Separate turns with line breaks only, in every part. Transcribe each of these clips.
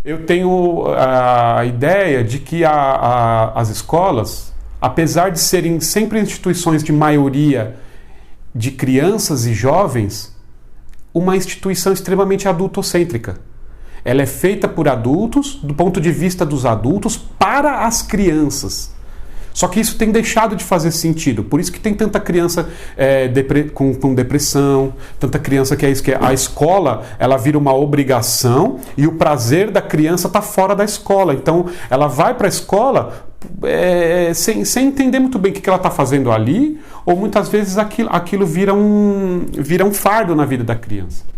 Eu tenho a ideia de que as escolas, apesar de serem sempre instituições de maioria de crianças e jovens, uma instituição extremamente adultocêntrica. Ela é feita por adultos, do ponto de vista dos adultos, para as crianças. Só que isso tem deixado de fazer sentido. Por isso que tem tanta criança com depressão, tanta criança que a escola ela vira uma obrigação e o prazer da criança está fora da escola. Então ela vai para a escola sem entender muito bem o que ela está fazendo ali, ou muitas vezes aquilo vira um fardo na vida da criança.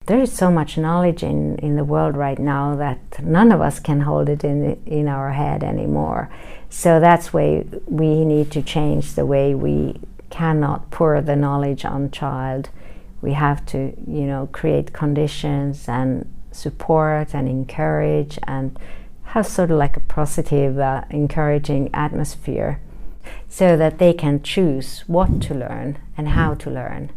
There is so much knowledge in the world right now that none of us can hold it in our head anymore. So that's why we need to change the way we cannot pour the knowledge on child. We have to, create conditions and support and encourage and have sort of like a positive, encouraging atmosphere so that they can choose what to learn and how to learn.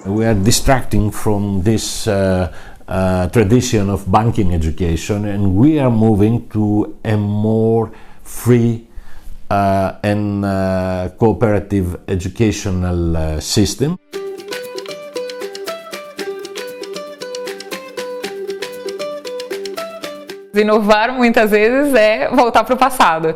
We are distracting from this tradition of banking education, and we are moving to a more free and cooperative educational system.
Inovar muitas vezes é voltar para o passado.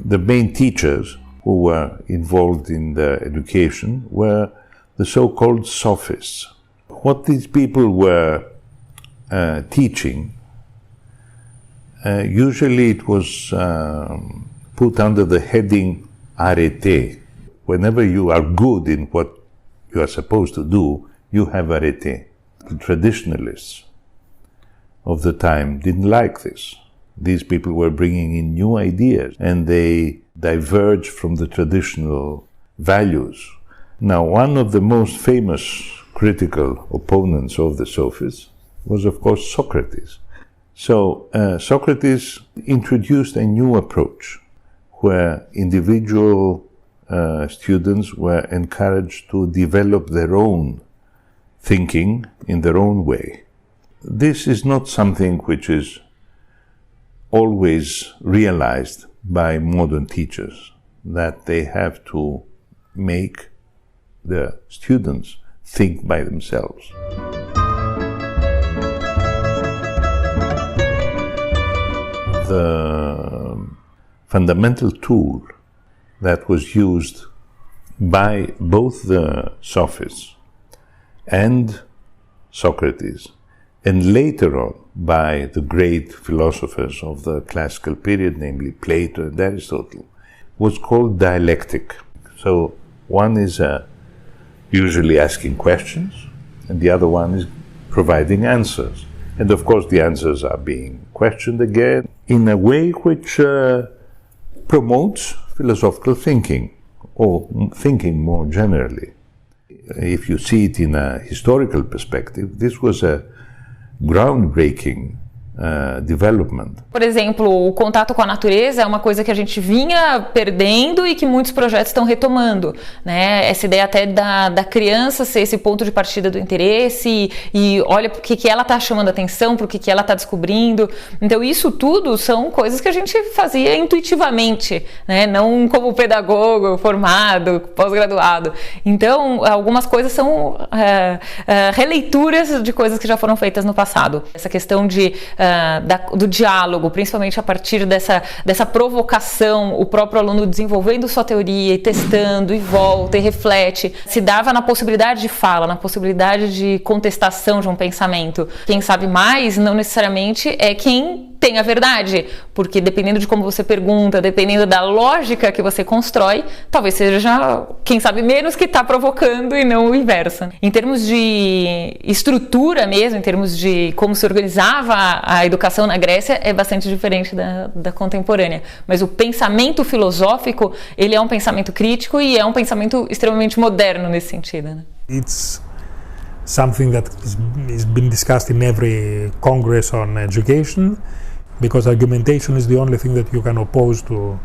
The main teachers who were involved in the education were the so-called sophists. What these people were teaching, usually it was put under the heading arete. Whenever you are good in what you are supposed to do, you have arete. The traditionalists of the time didn't like this. These people were bringing in new ideas and they diverged from the traditional values. Now, one of the most famous critical opponents of the sophists was, of course, Socrates. So, Socrates introduced a new approach where individual students were encouraged to develop their own thinking in their own way. This is not something which is always realized by modern teachers, that they have to make the students think by themselves. The fundamental tool that was used by both the sophists and Socrates, and later on by the great philosophers of the classical period, namely Plato and Aristotle, was called dialectic. So one is usually asking questions, and the other one is providing answers. And of course the answers are being questioned again in a way which promotes philosophical thinking, or thinking more generally. If you see it in a historical perspective, this was a groundbreaking development.
Por exemplo, o contato com a natureza é uma coisa que a gente vinha perdendo e que muitos projetos estão retomando, né? Essa ideia até da criança ser esse ponto de partida do interesse e olha para o que ela está chamando atenção, para o que ela está descobrindo. Então isso tudo são coisas que a gente fazia intuitivamente, né? Não como pedagogo formado, pós-graduado. Então algumas coisas são releituras de coisas que já foram feitas no passado. Essa questão do diálogo, principalmente a partir dessa provocação, o próprio aluno desenvolvendo sua teoria e testando e volta e reflete, se dava na possibilidade de fala, na possibilidade de contestação de um pensamento. Quem sabe mais não necessariamente é quem tem a verdade, porque dependendo de como você pergunta, dependendo da lógica que você constrói, talvez seja, quem sabe menos, que está provocando e não o inverso. Em termos de estrutura mesmo, em termos de como se organizava a educação na Grécia, é bastante diferente da contemporânea. Mas o pensamento filosófico, ele é um pensamento crítico e é um pensamento extremamente moderno nesse sentido, né?
It's something that is been discussed in every congress on education, because argumentation is the only thing that you can oppose to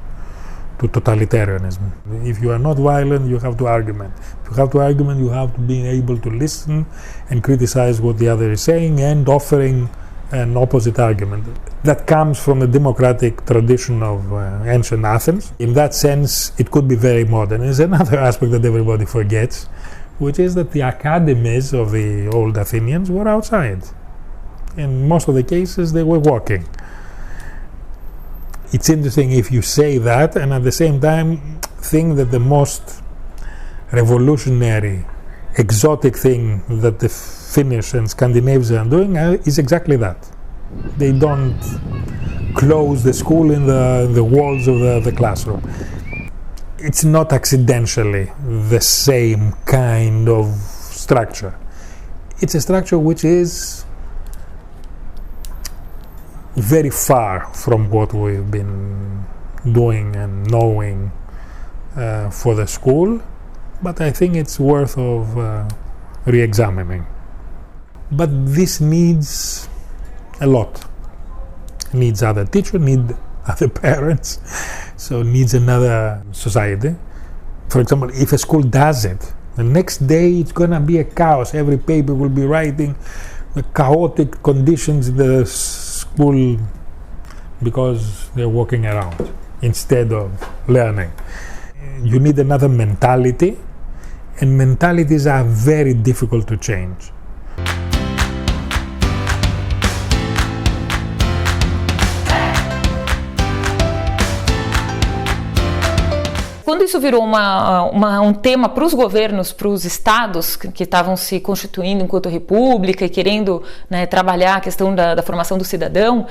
totalitarianism. If you are not violent, you have to argument. If you have to argument, you have to be able to listen and criticize what the other is saying and offering an opposite argument. That comes from the democratic tradition of ancient Athens. In that sense, it could be very modern. There's another aspect that everybody forgets, which is that the academies of the old Athenians were outside. In most of the cases, they were walking. It's interesting if you say that and at the same time think that the most revolutionary, exotic thing that the Finnish and Scandinavians are doing is exactly that. They don't close the school in the walls of the classroom. It's not accidentally the same kind of structure. It's a structure which is very far from what we've been doing and knowing for the school, but I think it's worth of re-examining. But this needs a lot. Needs other teachers, need other parents, so needs another society. For example, if a school does it, the next day it's gonna be a chaos. Every paper will be writing the chaotic conditions in the school because they're walking around instead of learning. You need another mentality, and mentalities are very difficult to change.
Quando isso virou um tema para os governos, para os estados que estavam se constituindo enquanto república e querendo, né, trabalhar a questão da formação do cidadão,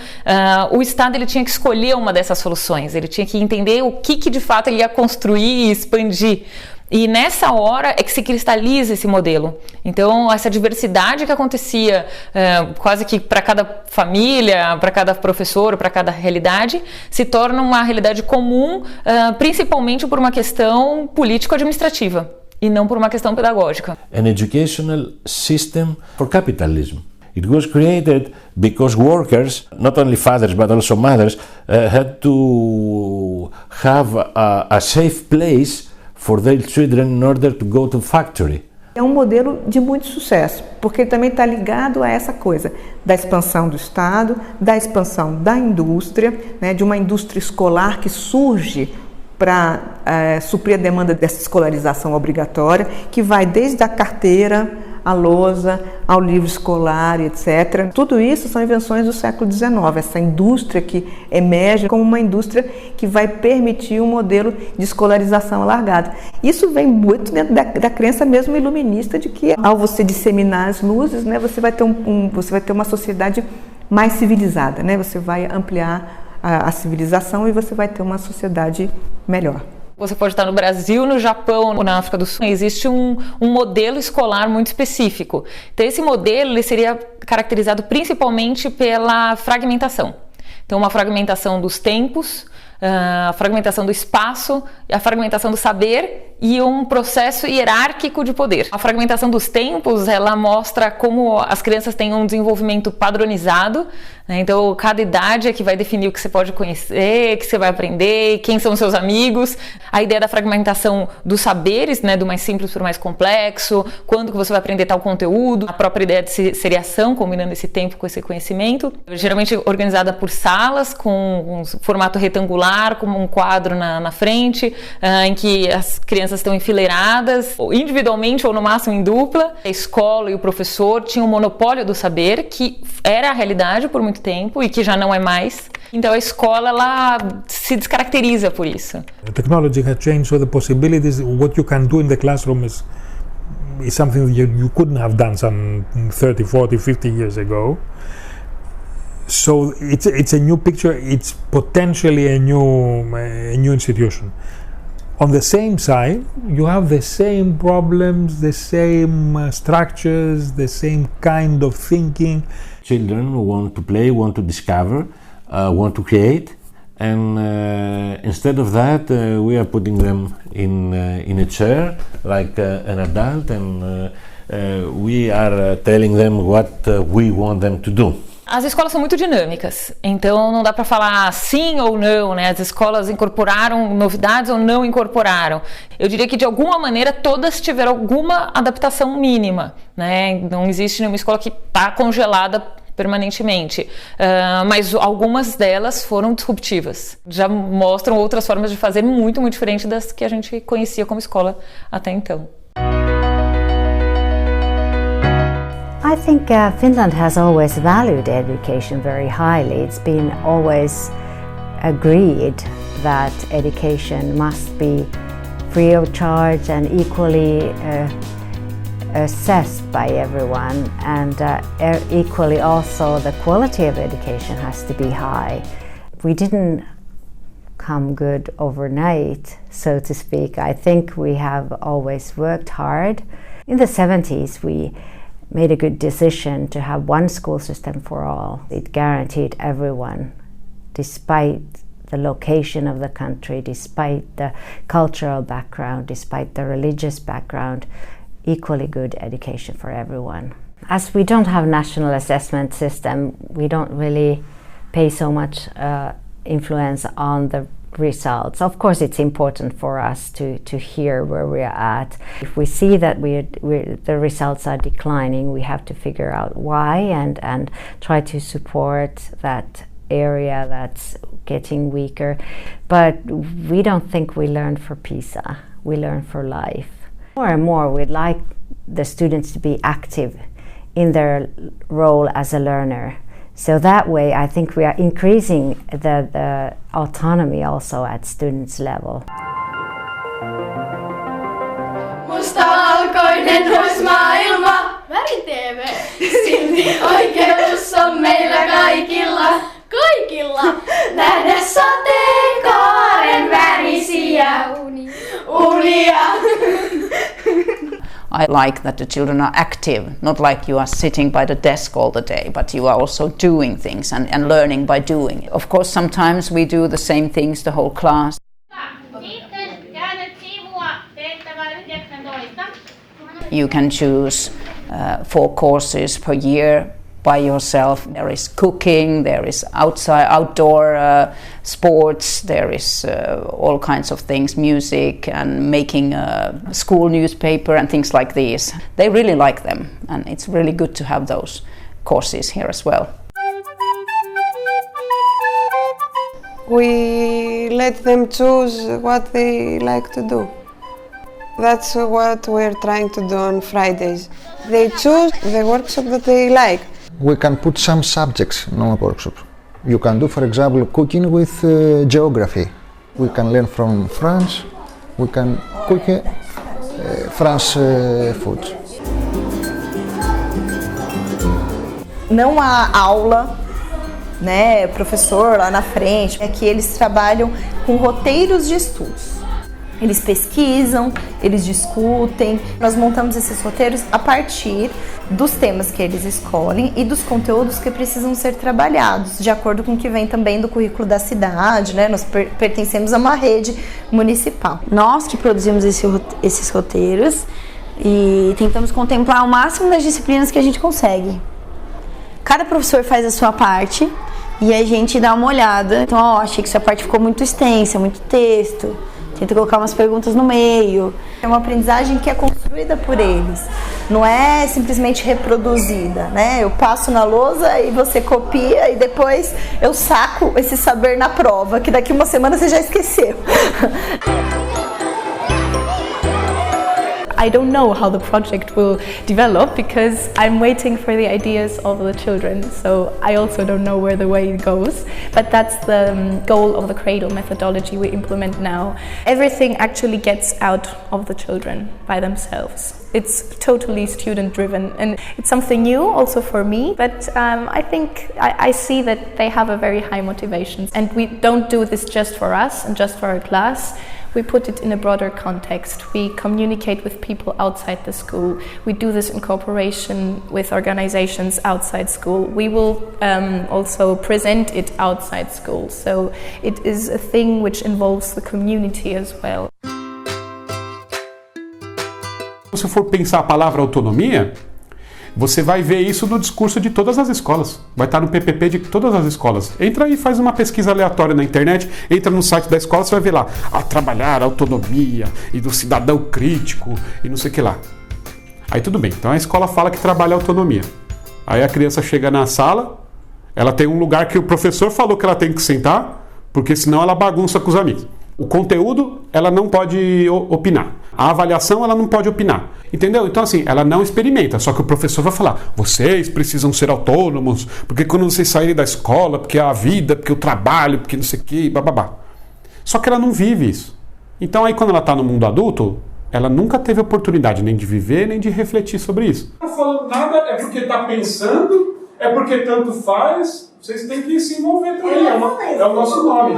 o estado ele tinha que escolher uma dessas soluções, ele tinha que entender o que de fato ele ia construir e expandir. E nessa hora é que se cristaliza esse modelo. Então, essa diversidade que acontecia quase que para cada família, para cada professor, para cada realidade, se torna uma realidade comum, principalmente por uma questão político-administrativa e não por uma questão pedagógica.
An educational system for capitalism. It was created because workers, not only fathers but also mothers, had to have a safe place for their children in order to go to factory.
É um modelo de muito sucesso, porque ele também está ligado a essa coisa da expansão do Estado, da expansão da indústria, né, de uma indústria escolar que surge para suprir a demanda dessa escolarização obrigatória, que vai desde a carteira, a lousa, ao livro escolar, etc. Tudo isso são invenções do século XIX, essa indústria que emerge como uma indústria que vai permitir um modelo de escolarização alargada. Isso vem muito dentro da crença mesmo iluminista de que, ao você disseminar as luzes, né, você vai ter uma sociedade mais civilizada, né? Você vai ampliar a civilização e você vai ter uma sociedade melhor.
Você pode estar no Brasil, no Japão ou na África do Sul. Existe um modelo escolar muito específico. Então, esse modelo ele seria caracterizado principalmente pela fragmentação. Então, uma fragmentação dos tempos, a fragmentação do espaço, a fragmentação do saber e um processo hierárquico de poder. A fragmentação dos tempos, ela mostra como as crianças têm um desenvolvimento padronizado, né? Então, cada idade é que vai definir o que você pode conhecer, o que você vai aprender, quem são os seus amigos. A ideia da fragmentação dos saberes, né? Do mais simples para o mais complexo, quando que você vai aprender tal conteúdo, a própria ideia de seriação, combinando esse tempo com esse conhecimento, geralmente organizada por salas, com um formato retangular, como um quadro na frente, em que as crianças estão enfileiradas, individualmente ou no máximo em dupla. A escola e o professor tinham um monopólio do saber, que era a realidade por muito tempo e que já não é mais. Então a escola ela se descaracteriza por isso.
The technology has changed, so the possibilities, what you can do in the classroom is something that you couldn't have done some 30, 40, 50 years ago. So it's a new picture. It's potentially a new institution. On the same side, you have the same problems, the same structures, the same kind of thinking.
Children want to play, want to discover, want to create, and instead of that, we are putting them in a chair like an adult, and we are telling them what we want them to do.
As escolas são muito dinâmicas, então não dá para falar sim ou não, né? As escolas incorporaram novidades ou não incorporaram. Eu diria que de alguma maneira todas tiveram alguma adaptação mínima, né? Não existe nenhuma escola que está congelada permanentemente, mas algumas delas foram disruptivas. Já mostram outras formas de fazer muito, muito diferente das que a gente conhecia como escola até então.
I think Finland has always valued education very highly. It's been always agreed that education must be free of charge and equally assessed by everyone, and equally also the quality of education has to be high. We didn't come good overnight, so to speak. I think we have always worked hard. In the 70s, we made a good decision to have one school system for all. It guaranteed everyone, despite the location of the country, despite the cultural background, despite the religious background, equally good education for everyone. As we don't have national assessment system, we don't really pay so much influence on the results. Of course, it's important for us to hear where we're at. If we see that the results are declining, we have to figure out why and try to support that area that's getting weaker. But we don't think we learn for PISA, we learn for life. More and more we'd like the students to be active in their role as a learner. So that way I think we are increasing the autonomy also at students' level.
Mustavalkoinen vois maailma, väri-TV, silti oikeus on meillä kaikilla, nähdä sateenkaaren värisiä unia.
I like that the children are active, not like you are sitting by the desk all the day, but you are also doing things and learning by doing. Of course, sometimes we do the same things, the whole class. You can choose 4 courses per year by yourself. There is cooking, there is outdoor sports, there is all kinds of things, music and making a school newspaper and things like these. They really like them, and it's really good to have those courses here as well.
We let them choose what they like to do. That's what we're trying to do on Fridays. They choose the workshop that they like.
We can put some subjects in our workshop. You can do, for example, cooking with geography. We can learn from France. We can cook French food.
Não há aula, né, professor lá na frente. É que eles trabalham com roteiros de estudos. Eles pesquisam, eles discutem. Nós montamos esses roteiros a partir dos temas que eles escolhem e dos conteúdos que precisam ser trabalhados, de acordo com o que vem também do currículo da cidade, né? Nós pertencemos a uma rede municipal.
Nós que produzimos esses roteiros e tentamos contemplar o máximo das disciplinas que a gente consegue. Cada professor faz a sua parte e a gente dá uma olhada. Então, achei que essa parte ficou muito extensa, muito texto. Tenta colocar umas perguntas no meio.
É uma aprendizagem que é construída por eles, não é simplesmente reproduzida, né? Eu passo na lousa e você copia e depois eu saco esse saber na prova, que daqui uma semana você já esqueceu.
I don't know how the project will develop because I'm waiting for the ideas of the children, so I also don't know where the way it goes. But that's the goal of the Cradle methodology we implement now. Everything actually gets out of the children by themselves. It's totally student-driven, and it's something new also for me, but I think I see that they have a very high motivation. And we don't do this just for us and just for our class. We put it in a broader context. We communicate with people outside the school. We do this in cooperation with organizations outside school. We will also present it outside school. So it is a thing which involves the community as well.
Se for pensar a palavra autonomia, você vai ver isso no discurso de todas as escolas. Vai estar no PPP de todas as escolas. Entra aí e faz uma pesquisa aleatória na internet, entra no site da escola, você vai ver lá, trabalhar a autonomia e do cidadão crítico e não sei o que lá. Aí tudo bem, então a escola fala que trabalha a autonomia. Aí a criança chega na sala, ela tem um lugar que o professor falou que ela tem que sentar, porque senão ela bagunça com os amigos. O conteúdo, ela não pode opinar. A avaliação, ela não pode opinar. Entendeu? Então, assim, ela não experimenta. Só que o professor vai falar, vocês precisam ser autônomos, porque quando vocês saírem da escola, porque a vida, porque o trabalho, porque não sei o que, bababá. Só que ela não vive isso. Então, aí quando ela está no mundo adulto, ela nunca teve oportunidade nem de viver, nem de refletir sobre isso. Não está falando nada, é porque está pensando, é porque tanto faz. Vocês têm que se envolver também. É o nosso nome.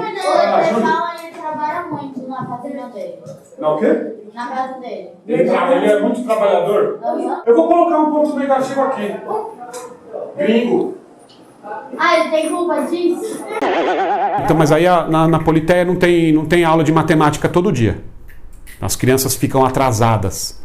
Trabalha muito na fazenda dele.
Na o quê?
Na casa dele.
Ele é muito trabalhador?
Uhum.
Eu vou colocar um ponto negativo aqui. Gringo.
Ele tem culpa disso?
Então, mas aí na Politeia não tem aula de matemática todo dia. As crianças ficam atrasadas.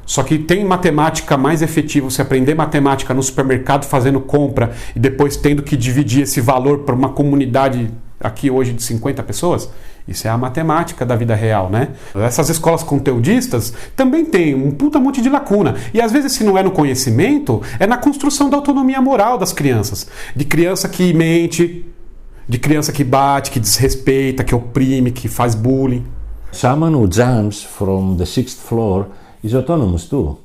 Só que tem matemática mais efetiva, você aprender matemática no supermercado fazendo compra e depois tendo que dividir esse valor para uma comunidade aqui hoje de 50 pessoas. Isso é a matemática da vida real, né? Essas escolas conteudistas também têm um puta monte de lacuna. E às vezes, se não é no conhecimento, é na construção da autonomia moral das crianças. De criança que mente, de criança que bate, que desrespeita, que oprime, que faz bullying.
Someone who jumps from the 6th floor is autonomous too.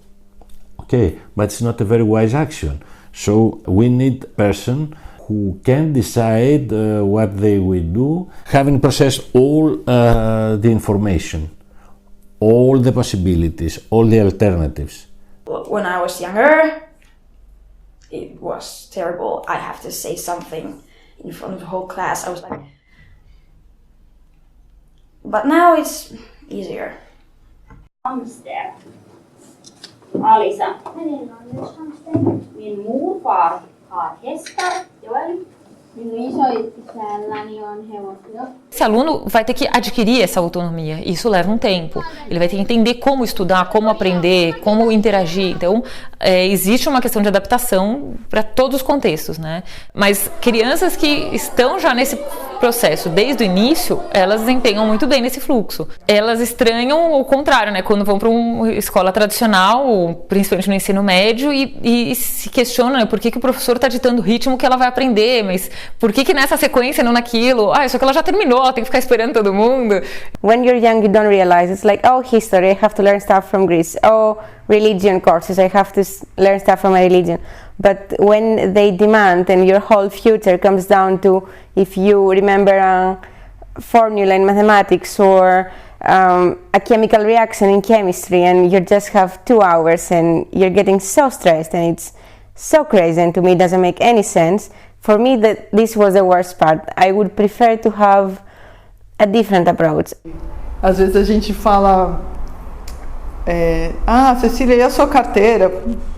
Okay, but it's not a very wise action. So we need a person who can decide what they will do, having processed all the information, all the possibilities, all the alternatives.
When I was younger, it was terrible. I have to say something in front of the whole class. I was like, but now it's easier.
Hamster. Alisa. Min morfar har hästar. Joel. Minun isoisälläni on hevosia.
Esse aluno vai ter que adquirir essa autonomia, e isso leva um tempo. Ele vai ter que entender como estudar, como aprender, como interagir. Então, existe uma questão de adaptação para todos os contextos, né? Mas crianças que estão já nesse processo desde o início, elas desempenham muito bem nesse fluxo. Elas estranham o contrário, né? Quando vão para uma escola tradicional, principalmente no ensino médio, e se questionam, né? Por que o professor está ditando o ritmo que ela vai aprender, mas por que nessa sequência, não naquilo? Isso aqui ela já terminou, ela tem que ficar esperando todo mundo.
When you're young, you don't realize. It's like, history, I have to learn stuff from Greece. Religion courses, I have to learn stuff from my religion. But when they demand and your whole future comes down to if you remember a formula in mathematics or a chemical reaction in chemistry and you just have 2 hours and you're getting so stressed and it's so crazy and to me it doesn't make any sense. For me, this was the worst part. I would prefer to have a different approach.
Às vezes a gente fala, Cecília, e a sua carteira?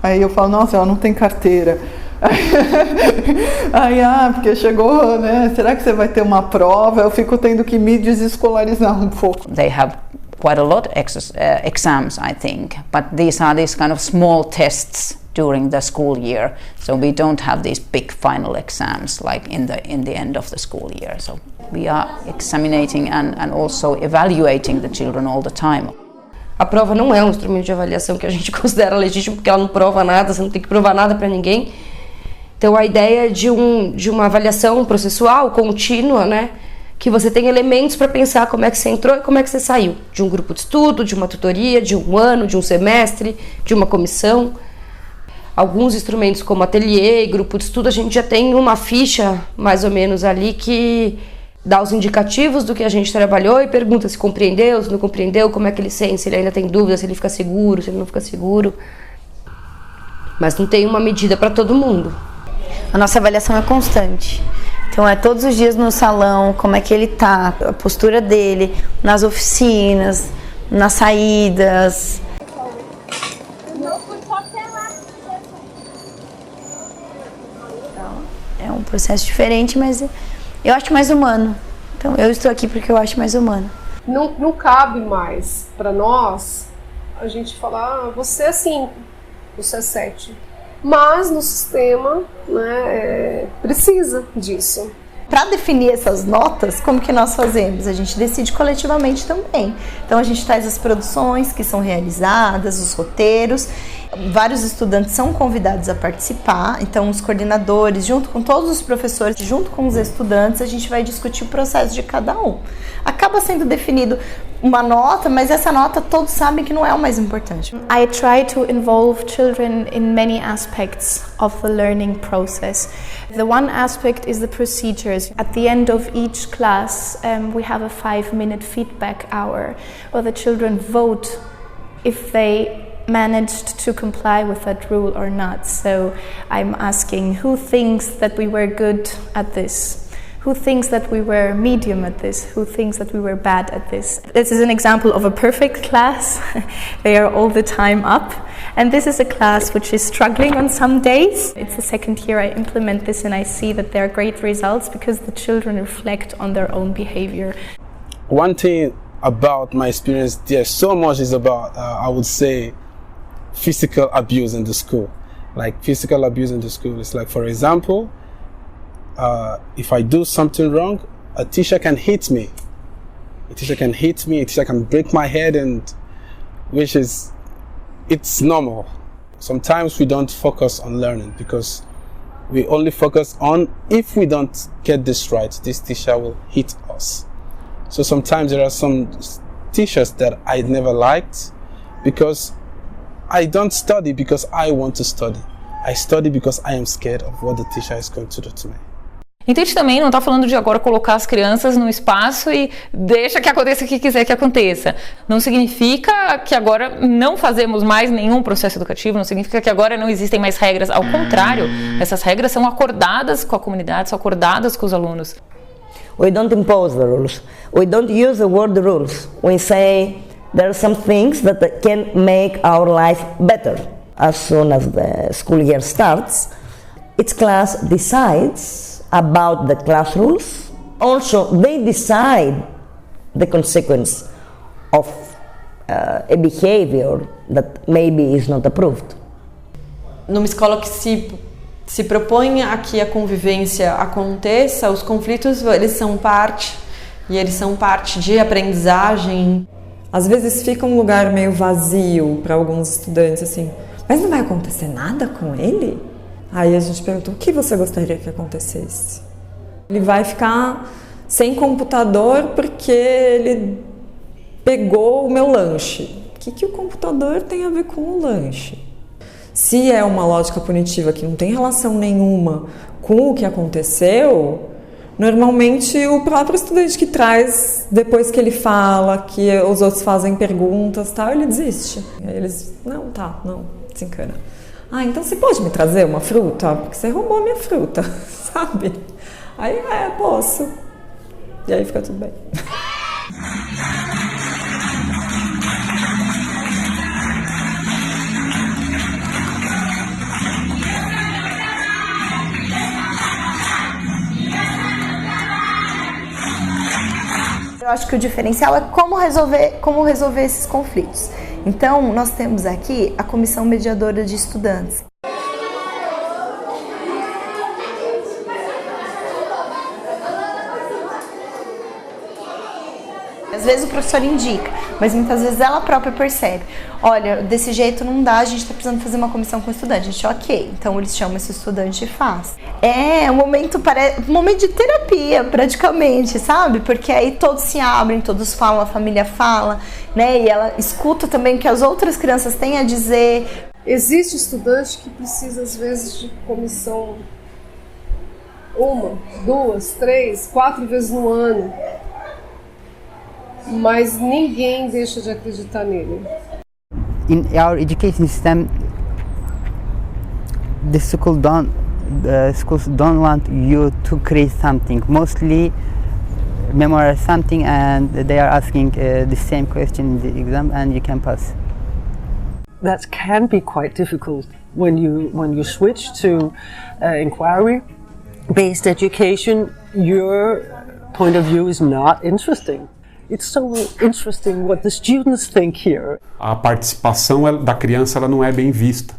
Aí eu falo, nossa, ela não tem carteira. Aí, porque chegou, né? Será que você vai ter uma prova? Eu fico tendo que me desescolarizar um pouco.
They have quite a lot of exams, I think, but these are these kind of small tests during the school year, so we don't have these big final exams like in the end of the school year. So we are examining and also evaluating the children all the time.
A prova não é um instrumento de avaliação que a gente considera legítimo, porque ela não prova nada, você não tem que provar nada para ninguém. Então a ideia de uma avaliação processual contínua, né, que você tem elementos para pensar como é que você entrou e como é que você saiu de um grupo de estudo, de uma tutoria, de um ano, de um semestre, de uma comissão. Alguns instrumentos como ateliê e grupo de estudo, a gente já tem uma ficha mais ou menos ali que dá os indicativos do que a gente trabalhou e pergunta se compreendeu, se não compreendeu, como é que ele sente, se ele ainda tem dúvida, se ele fica seguro, se ele não fica seguro. Mas não tem uma medida para todo mundo.
A nossa avaliação é constante. Então é todos os dias no salão, como é que ele tá, a postura dele, nas oficinas, nas saídas. É um processo diferente, mas eu acho mais humano. Então eu estou aqui porque eu acho mais humano.
Não cabe mais para nós a gente falar, você é 5, você é 7. Mas no sistema, né, precisa disso.
Para definir essas notas, como que nós fazemos? A gente decide coletivamente também. Então a gente traz as produções que são realizadas, os roteiros. Vários estudantes são convidados a participar, então os coordenadores, junto com todos os professores, junto com os estudantes, a gente vai discutir o processo de cada um. Acaba sendo definido uma nota, mas essa nota todos sabem que não é o mais importante.
I try to involve children in many aspects of the learning process. The one aspect is the procedures. At the end of each class, we have a 5-minute feedback hour where the children vote if they managed to comply with that rule or not. So I'm asking who thinks that we were good at this? Who thinks that we were medium at this? Who thinks that we were bad at this? This is an example of a perfect class. They are all the time up. And this is a class which is struggling on some days. It's the second year I implement this and I see that there are great results because the children reflect on their own behavior.
One thing about my experience there so much is about, I would say, physical abuse in the school. Like physical abuse in the school is like, for example, if I do something wrong, a teacher can hit me. A teacher can hit me, a teacher can break my head, and which is, it's normal. Sometimes we don't focus on learning because we only focus on, if we don't get this right, this teacher will hit us. So sometimes there are some teachers that I never liked because I don't study because I want to study. I study because I am scared of what the teacher is going to do to me.
Então a gente também não está falando de agora colocar as crianças no espaço e deixa que aconteça o que quiser que aconteça. Não significa que agora não fazemos mais nenhum processo educativo, não significa que agora não existem mais regras. Ao contrário, essas regras são acordadas com a comunidade, são acordadas com os alunos.
We don't impose the rules. We don't use the word rules. We say there are some things that can make our life better. As soon as the school year starts, each class decides about the class rules. Also, they decide the consequence of a behavior that maybe is not approved.
Numa escola que se propõe a que a convivência aconteça, os conflitos eles são parte, e eles são parte de aprendizagem.
Às vezes fica um lugar meio vazio para alguns estudantes, assim, mas não vai acontecer nada com ele? Aí a gente pergunta, o que você gostaria que acontecesse? Ele vai ficar sem computador porque ele pegou o meu lanche. O que o computador tem a ver com o lanche? Se é uma lógica punitiva que não tem relação nenhuma com o que aconteceu, normalmente o próprio estudante que traz, depois que ele fala, que os outros fazem perguntas, tal, ele desiste. Aí eles, não, desencana. Ah, então você pode me trazer uma fruta? Porque você roubou minha fruta, sabe? Aí, posso. E aí fica tudo bem.
Eu acho que o diferencial é como resolver esses conflitos. Então, nós temos aqui a Comissão Mediadora de Estudantes.
Às vezes o professor indica, mas muitas vezes ela própria percebe. Olha, desse jeito não dá, a gente está precisando fazer uma comissão com o estudante. A gente, ok, então eles chamam esse estudante e faz. É um momento de terapia, praticamente, sabe? Porque aí todos se abrem, todos falam, a família fala, né? E ela escuta também o que as outras crianças têm a dizer.
Existe estudante que precisa, às vezes, de comissão 1, 2, 3, 4 vezes no ano. Mas ninguém deixa de acreditar nele.
In our education system, the schools don't want you to create something. Mostly memorize something, and they are asking the same question in the exam, and you can pass.
That can be quite difficult when you switch to inquiry-based education. Your point of view is not interesting. It's so interesting what the students think here.
A participação da criança ela não é bem vista.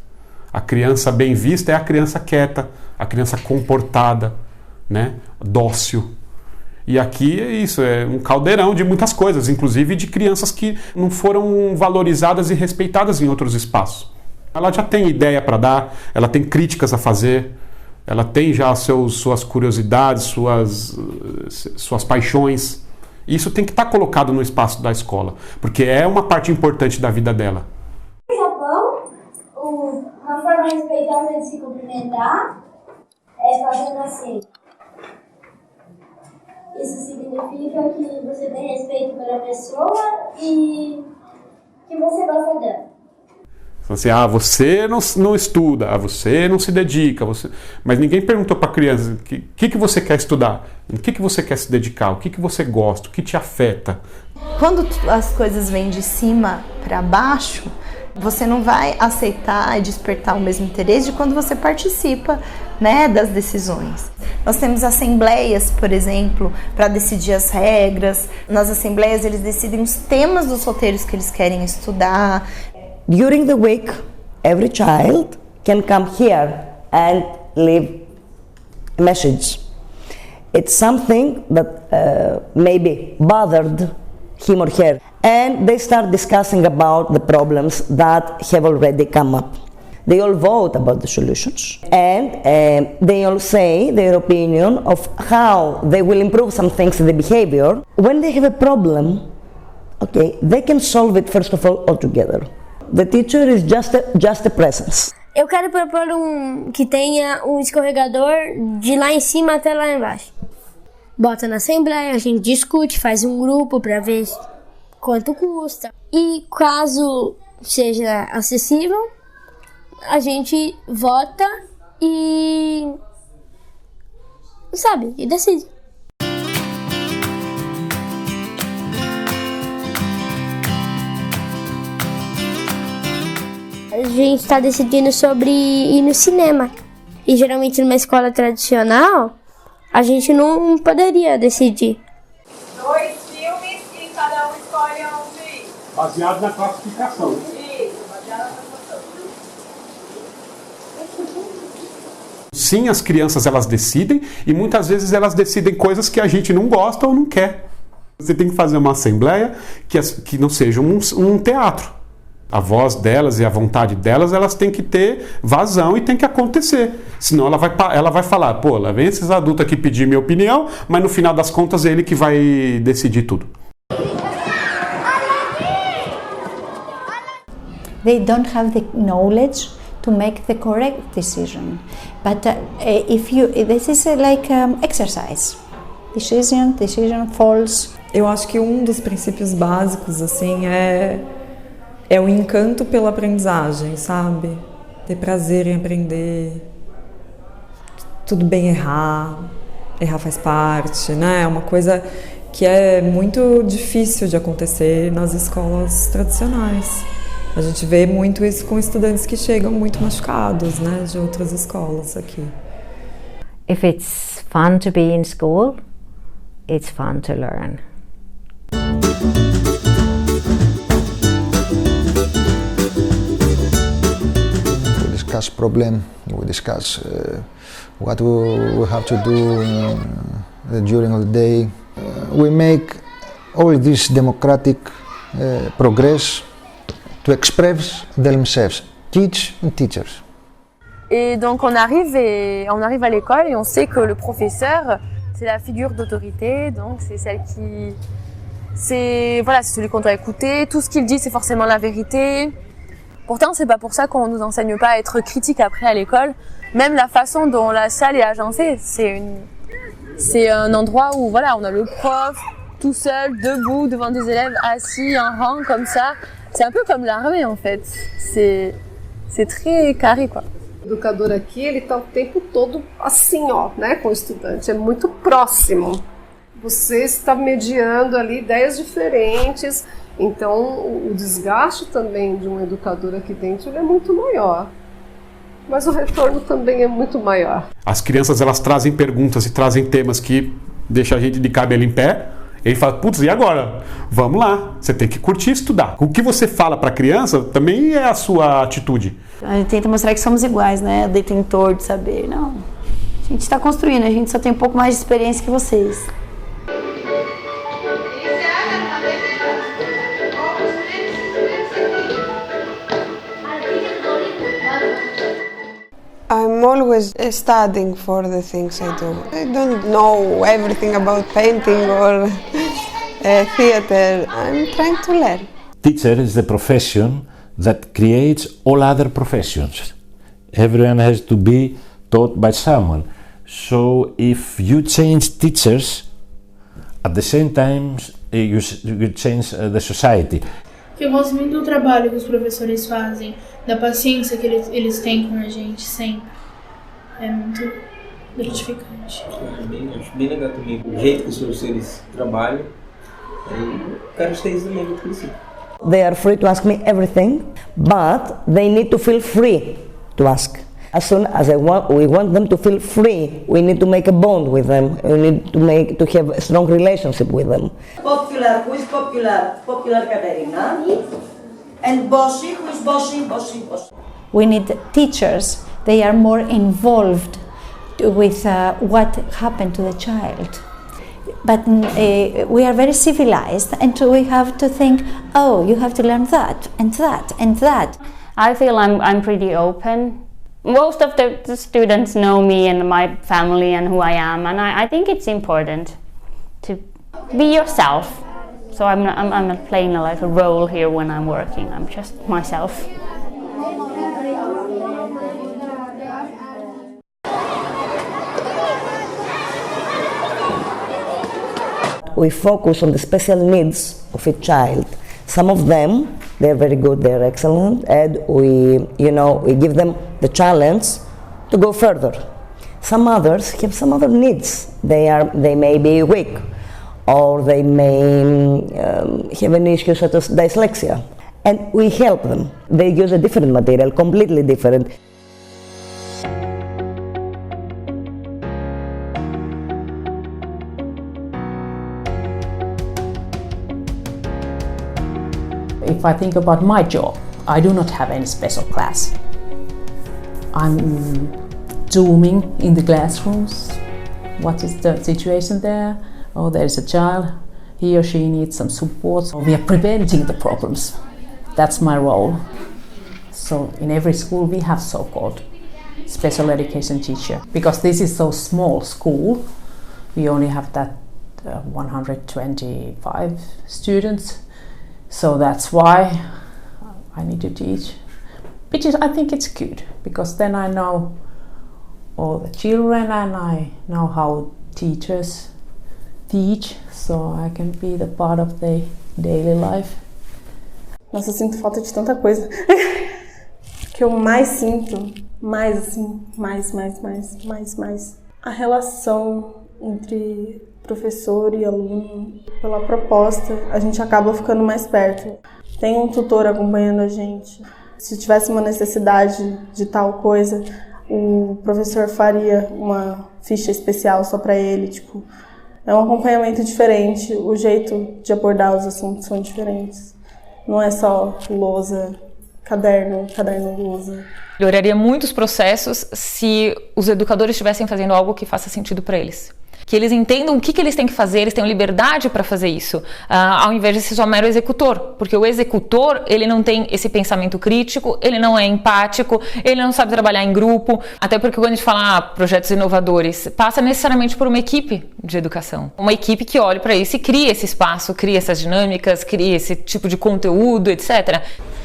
A criança bem vista é a criança quieta, a criança comportada, né? Dócil. E aqui é isso, é um caldeirão de muitas coisas, inclusive de crianças que não foram valorizadas e respeitadas em outros espaços. Ela já tem ideia para dar, ela tem críticas a fazer, ela tem já suas curiosidades, suas paixões. Isso tem que estar colocado no espaço da escola, porque é uma parte importante da vida dela.
No Japão, uma forma respeitável de se cumprimentar é fazendo assim. Isso significa que você tem respeito pela pessoa e que você gosta dela.
Assim, você não estuda, você não se dedica, mas ninguém perguntou para a criança o que você quer estudar, o que você quer se dedicar, o que você gosta, o que te afeta.
Quando as coisas vêm de cima para baixo, você não vai aceitar e despertar o mesmo interesse de quando você participa, né, das decisões. Nós temos assembleias, por exemplo, para decidir as regras. Nas assembleias eles decidem os temas dos roteiros que eles querem estudar.
During the week, every child can come here and leave a message. It's something that maybe bothered him or her, and they start discussing about the problems that have already come up. They all vote about the solutions, and they all say their opinion of how they will improve some things in the behavior. When they have a problem, okay, they can solve it first of all together. The teacher is just a presence.
Eu quero propor que tenha um escorregador de lá em cima até lá embaixo. Bota na assembleia, a gente discute, faz um grupo para ver quanto custa. E caso seja acessível, a gente vota e decide. A gente está decidindo sobre ir no cinema. E geralmente numa escola tradicional, a gente não poderia decidir.
2 filmes e cada um escolhe onde ir.
Baseado na classificação.
Isso, baseado na classificação.
Sim, as crianças elas decidem e muitas vezes elas decidem coisas que a gente não gosta ou não quer. Você tem que fazer uma assembleia que não seja um teatro. A voz delas e a vontade delas, elas têm que ter vazão e tem que acontecer. Senão ela vai falar, pô, lá vem esses adultos aqui pedir minha opinião, mas no final das contas é ele que vai decidir tudo.
They don't have the knowledge to make the correct decision. But this is like exercise. Decision, false.
Eu acho que um dos princípios básicos, assim, é o encanto pela aprendizagem, sabe? Ter prazer em aprender. Tudo bem errar faz parte, né? É uma coisa que é muito difícil de acontecer nas escolas tradicionais. A gente vê muito isso com estudantes que chegam muito machucados, né? De outras escolas aqui.
If it's fun to be in school, it's fun to learn.
Discuss problem, we discuss what we have to do during the day. We make all this democratic progress to express themselves, kids and teachers.
Et donc on arrive à l'école et on sait que le professeur, c'est la figure d'autorité, donc c'est celle qui... c'est celui qu'on doit écouter, tout ce qu'il dit c'est forcément la vérité. Pourtant c'est pas pour ça qu'on nous enseigne pas à être critique après à l'école. Même la façon dont la salle est agencée, c'est un endroit où on a le prof tout seul, debout, devant des élèves assis en rang comme ça. C'est un peu comme l'armée en fait, c'est très carré quoi.
O educador aqui, ele está o tempo todo assim, ó, né, com o estudante, é muito próximo. Você está mediando ali ideias diferentes, então o desgaste também de um educador aqui dentro é muito maior. Mas o retorno também é muito maior.
As crianças, elas trazem perguntas e trazem temas que deixam a gente de cabelo em pé. Ele fala, putz, e agora? Vamos lá, você tem que curtir e estudar. O que você fala para a criança também é a sua atitude.
A gente tenta mostrar que somos iguais, né? Detentor de saber. Não, a gente está construindo, a gente só tem um pouco mais de experiência que vocês.
I'm always studying for the things I do. I don't know everything about painting or theater. I'm trying to learn.
Teacher is the profession that creates all other professions. Everyone has to be taught by someone. So if you change teachers, at the same time you change the society.
Eu gosto muito do trabalho que os professores fazem, da paciência que eles têm com a gente sempre. É muito gratificante.
Acho bem legal também o jeito que os professores trabalham. Quero ser isso também muito princípio.
They are free to ask me everything, but they need to feel free to ask. As soon as we want them to feel free, we need to make a bond with them. We need to have a strong relationship with them.
Popular, who is popular? Popular Katerina. And bossy, who is bossy? Bossy, bossy.
We need teachers. They are more involved with what happened to the child. But we are very civilized, and we have to think, oh, you have to learn that, and that, and that.
I feel I'm pretty open. Most of the students know me and my family and who I am, and I think it's important to be yourself. So I'm not playing like a role here when I'm working. I'm just myself.
We focus on the special needs of a child. Some of them, they're very good, they're excellent, and we give them the challenge to go further. Some others have some other needs. They may be weak, or they may have an issue such as dyslexia, and we help them. They use a different material, completely different.
If I think about my job, I do not have any special class. I'm zooming in the classrooms. What is the situation there? Oh, there is a child. He or she needs some support. So we are preventing the problems. That's my role. So in every school we have so-called special education teacher. Because this is so small school, we only have that 125 students. So that's why I need to teach. I think it's good, because then I know all the children and I know how teachers teach, so I can be the part of their daily life.
Nossa, eu sinto falta de tanta coisa. O que eu mais sinto, mais. A relação entre professor e aluno, pela proposta, a gente acaba ficando mais perto. Tem um tutor acompanhando a gente. Se tivesse uma necessidade de tal coisa, o professor faria uma ficha especial só para ele. Tipo, é um acompanhamento diferente, o jeito de abordar os assuntos são diferentes. Não é só lousa, caderno, lousa.
Melhoraria muito os processos se os educadores estivessem fazendo algo que faça sentido para eles. que eles entendam o que eles têm que fazer, eles tenham liberdade para fazer isso, ao invés de ser só mero executor, porque o executor, ele não tem esse pensamento crítico, ele não é empático, ele não sabe trabalhar em grupo, até porque quando a gente fala projetos inovadores, passa necessariamente por uma equipe de educação, uma equipe que olhe para isso e cria esse espaço, cria essas dinâmicas, cria esse tipo de conteúdo, etc.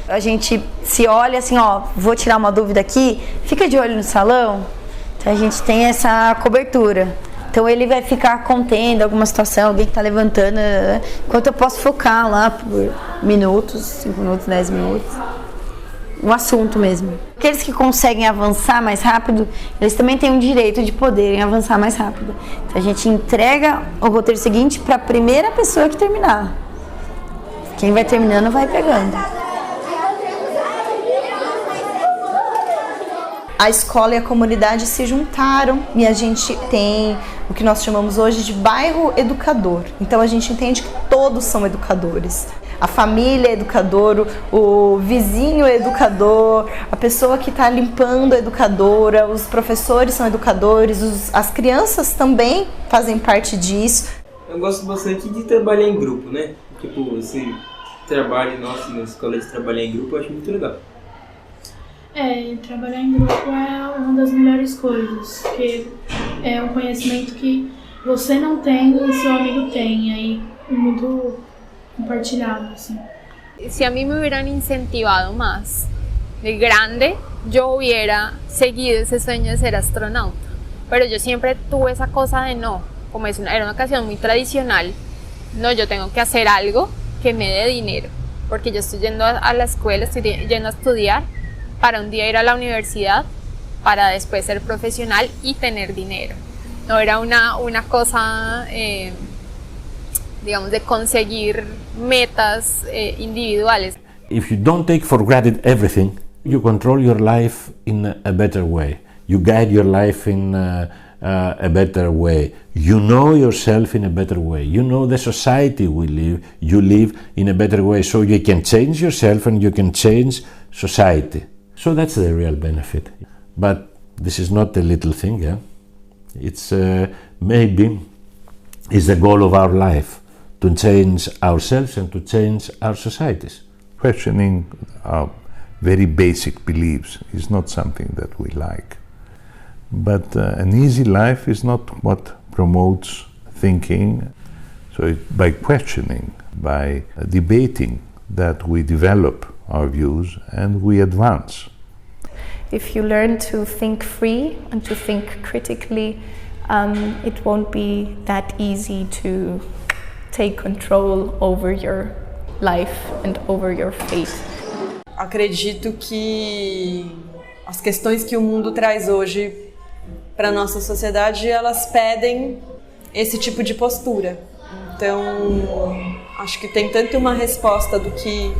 A gente se olha assim, ó, vou tirar uma dúvida aqui, fica de olho no salão, então a gente tem essa cobertura. Então ele vai ficar contendo alguma situação, alguém que está levantando, enquanto eu posso focar lá por minutos, 5 minutos, 10 minutos, o assunto mesmo. Aqueles que conseguem avançar mais rápido, eles também têm o direito de poderem avançar mais rápido. Então a gente entrega o roteiro seguinte para a primeira pessoa que terminar. Quem vai terminando vai pegando.
A escola e a comunidade se juntaram e a gente tem o que nós chamamos hoje de bairro educador. Então a gente entende que todos são educadores. A família é educador, o vizinho é educador, a pessoa que está limpando é educadora, os professores são educadores, as crianças também fazem parte disso.
Eu gosto bastante de trabalhar em grupo, né? Tipo, esse trabalho nosso na escola de trabalhar em grupo eu acho muito legal.
Trabalhar em grupo é uma das melhores coisas, porque é um conhecimento que você não tem e seu amigo tem, aí muito compartilhado, assim.
Si a mí me hubieran incentivado más de grande, yo hubiera seguido ese sueño de ser astronauta, pero yo siempre tuve esa cosa de no, como era una ocasión muy tradicional, no, yo tengo que hacer algo que me dé dinero, porque yo estoy yendo a la escuela, estoy yendo a estudiar, para un día ir a la universidad, para después ser profesional y tener dinero. No era una cosa, digamos, de conseguir metas individuales.
If you don't take for granted everything, you control your life in a better way. You guide your life in a better way. You know yourself in a better way. You know the society you live in a better way. So you can change yourself and you can change society. So that's the real benefit. But this is not a little thing, yeah? It's maybe is the goal of our life, to change ourselves and to change our societies.
Questioning our very basic beliefs is not something that we like. But an easy life is not what promotes thinking. So by questioning, by debating, that we develop our views and we advance.
If you learn to think free and to think critically, it won't be that easy to take control over your life and over your fate.
Acredito que as questões que o mundo traz hoje para a nossa sociedade, elas pedem esse tipo de postura. Então, acho que tem tanto uma resposta do que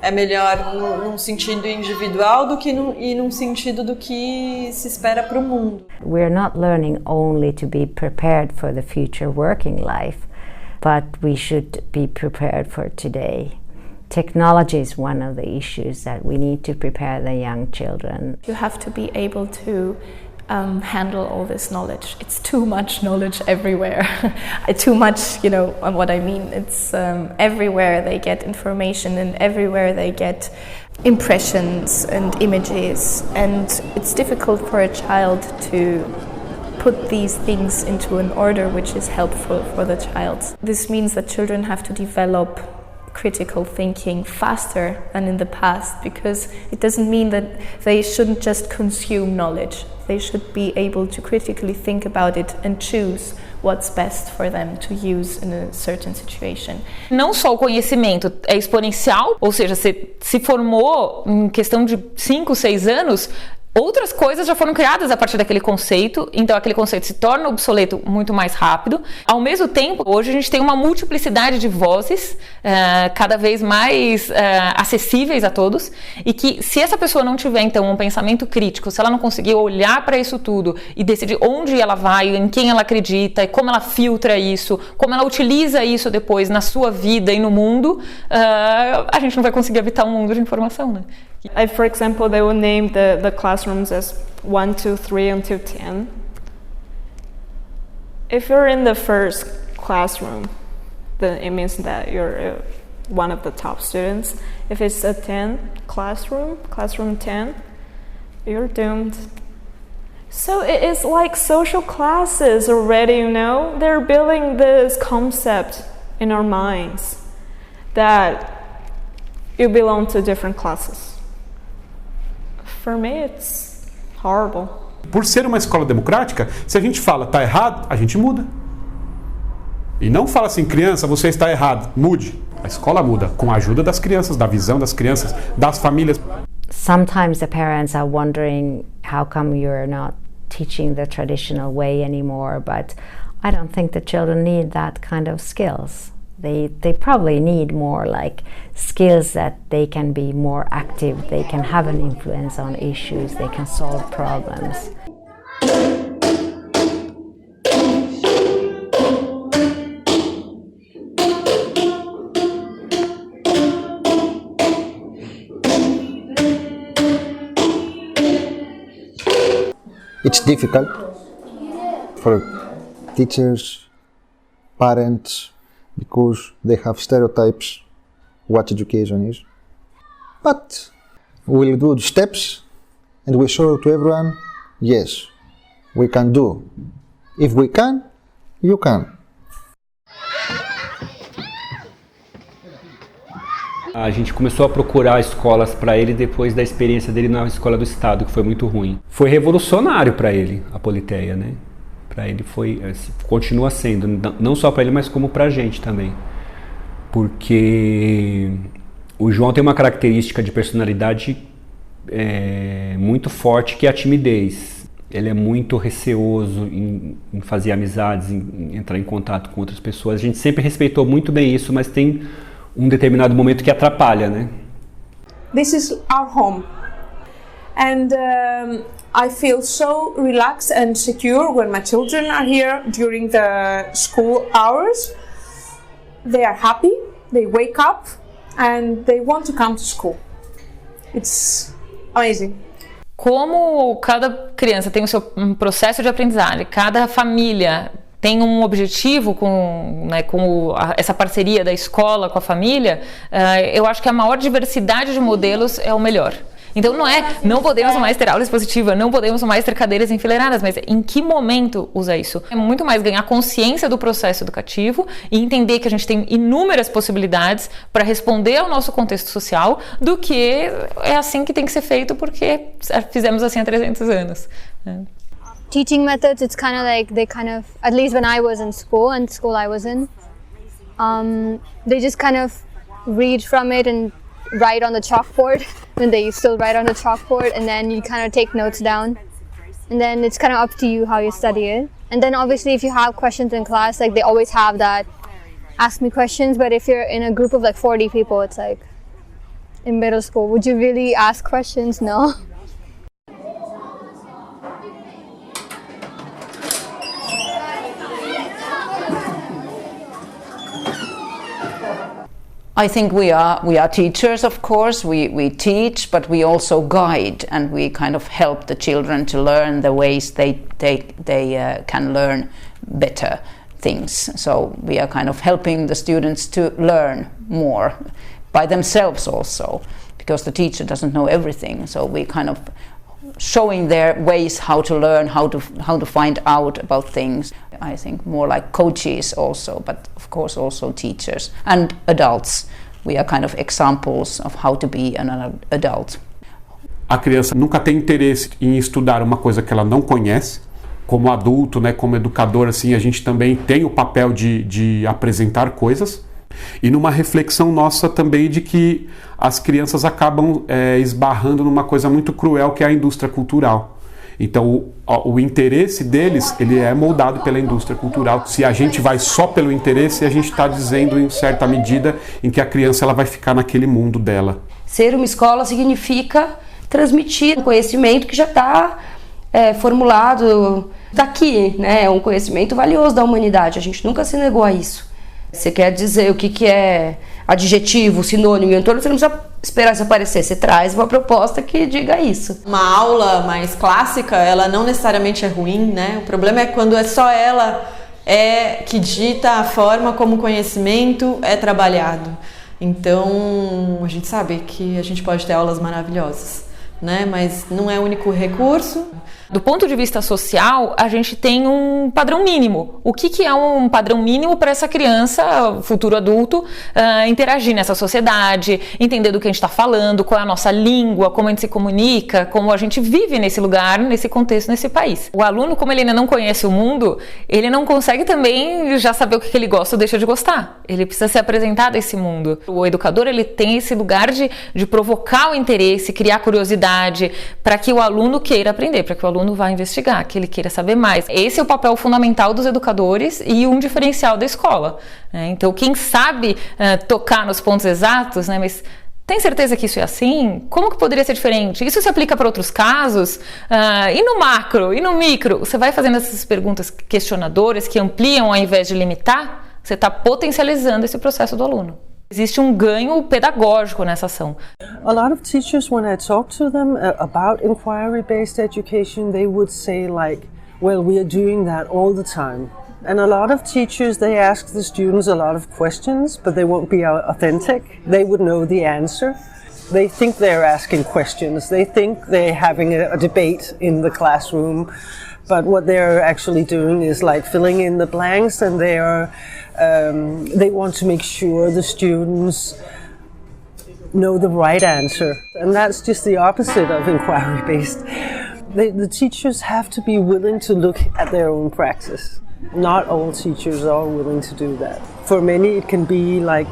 é melhor num sentido individual do que num sentido do que se espera para o mundo.
We're not learning only to be prepared for the future working life, but we should be prepared for today. Technology is one of the issues that we need to prepare the young children.
You have to be able to handle all this knowledge. It's too much knowledge everywhere. Too much, you know what I mean. It's everywhere they get information and everywhere they get impressions and images, and it's difficult for a child to put these things into an order which is helpful for the child. This means that children have to develop critical thinking faster than in the past, because it doesn't mean that they shouldn't just consume knowledge. They should be able to critically think about it and choose what's best for them to use in a certain situation.
Não só o conhecimento é exponencial, ou seja, você se formou em questão de 5, 6 anos, outras coisas já foram criadas a partir daquele conceito, então aquele conceito se torna obsoleto muito mais rápido. Ao mesmo tempo, hoje a gente tem uma multiplicidade de vozes cada vez mais acessíveis a todos, e que se essa pessoa não tiver então um pensamento crítico, se ela não conseguir olhar para isso tudo e decidir onde ela vai, em quem ela acredita e como ela filtra isso, como ela utiliza isso depois na sua vida e no mundo, a gente não vai conseguir habitar um mundo de informação, né?
For example, they will name the classrooms as 1, 2, 3 until 10.
If you're in the first classroom, then it means that you're one of the top students. If it's a 10 classroom 10, you're doomed. So it is like social classes already, you know? They're building this concept in our minds that you belong to different classes. For me, it's horrible.
Por ser uma escola democrática, se a gente fala tá errado, a gente muda. E não fala assim, criança, você está errado, mude. A escola muda com a ajuda das crianças, da visão das crianças, das famílias.
Sometimes the parents are wondering how come you're not teaching the traditional way anymore, but I don't think the children need that kind of skills. They probably need more like skills that they can be more active, they can have an influence on issues, they can solve problems.
It's difficult for teachers, parents, because they have stereotypes what education is. But we'll do the steps and we show to everyone, yes, we can do. If we can, you can.
A gente começou a procurar escolas para ele depois da experiência dele na escola do estado, que foi muito ruim. Foi revolucionário para ele, a Politeia, né? Para ele foi, continua sendo, não só para ele, mas como para a gente também. Porque o João tem uma característica de personalidade muito forte, que é a timidez. Ele é muito receoso em fazer amizades, em entrar em contato com outras pessoas. A gente sempre respeitou muito bem isso, mas tem determinado momento que atrapalha, né?
This is our home, and I feel so relaxed and secure when my children are here during the school hours. They are happy, they wake up, and they want to come to school. It's amazing.
Como cada criança tem o seu processo de aprendizagem, cada família tem um objetivo com essa parceria da escola com a família, eu acho que a maior diversidade de modelos é o melhor. Então não podemos mais ter aula expositiva, não podemos mais ter cadeiras enfileiradas, mas em que momento usar isso? É muito mais ganhar consciência do processo educativo e entender que a gente tem inúmeras possibilidades para responder ao nosso contexto social, do que é assim que tem que ser feito porque fizemos assim há 300 anos.
Teaching methods, it's kind of like at least when I was in school and school I was in, they just kind of read from it and write on the chalkboard, and they still write on the chalkboard, and then you kind of take notes down, and then it's kind of up to you how you study it. And then obviously if you have questions in class, like they always have that ask me questions, but if you're in a group of like 40 people, it's like in middle school, would you really ask questions? No.
I think we are teachers, of course. We teach, but we also guide, and we kind of help the children to learn the ways they can learn better things. So we are kind of helping the students to learn more by themselves also, because the teacher doesn't know everything. So we kind of showing their ways how to learn, how to find out about things. I think more like coaches also, but of course also teachers and adults. We are kind of examples of how to be an adult.
A criança nunca tem interesse em estudar uma coisa que ela não conhece. Como adulto, né, como educador, assim, a gente também tem o papel de apresentar coisas. E numa reflexão nossa também de que as crianças acabam esbarrando numa coisa muito cruel, que é a indústria cultural. Então o interesse deles, ele é moldado pela indústria cultural. Se a gente vai só pelo interesse, a gente está dizendo em certa medida em que a criança ela vai ficar naquele mundo dela.
Ser uma escola significa transmitir um conhecimento que já está formulado daqui, né? É um conhecimento valioso da humanidade, a gente nunca se negou a isso. Você quer dizer o que é adjetivo, sinônimo e antônimo, você não precisa esperar isso aparecer, você traz uma proposta que diga isso.
Uma aula mais clássica, ela não necessariamente é ruim, né? O problema é quando é só ela
é que dita a forma como o conhecimento é trabalhado. Então, a gente sabe que a gente pode ter aulas maravilhosas, né? Mas não é o único recurso.
Do ponto de vista social, a gente tem um padrão mínimo. O que é um padrão mínimo para essa criança, futuro adulto, interagir nessa sociedade, entender do que a gente está falando, qual é a nossa língua, como a gente se comunica, como a gente vive nesse lugar, nesse contexto, nesse país. O aluno, como ele ainda não conhece o mundo, ele não consegue também já saber o que ele gosta ou deixa de gostar. Ele precisa ser apresentado a esse mundo. O educador, ele tem esse lugar de provocar o interesse, criar curiosidade, para que o aluno queira aprender, para que o aluno vai investigar, que ele queira saber mais. Esse é o papel fundamental dos educadores e um diferencial da escola. Então, quem sabe tocar nos pontos exatos, né, mas tem certeza que isso é assim? Como que poderia ser diferente? Isso se aplica para outros casos? E no macro? E no micro? Você vai fazendo essas perguntas questionadoras que ampliam ao invés de limitar, você está potencializando esse processo do aluno. Existe ganho pedagógico nessa ação.
A lot of teachers, when I talk to them about inquiry-based education, they would say like, well, we are doing that all the time. And a lot of teachers, they ask the students a lot of questions, but they won't be authentic. They would know the answer. They think they're asking questions. They think they're having a debate in the classroom. But what they're actually doing is like filling in the blanks, and they want to make sure the students know the right answer. And that's just the opposite of inquiry-based. The teachers have to be willing to look at their own practice. Not all teachers are willing to do that. For many, it can be like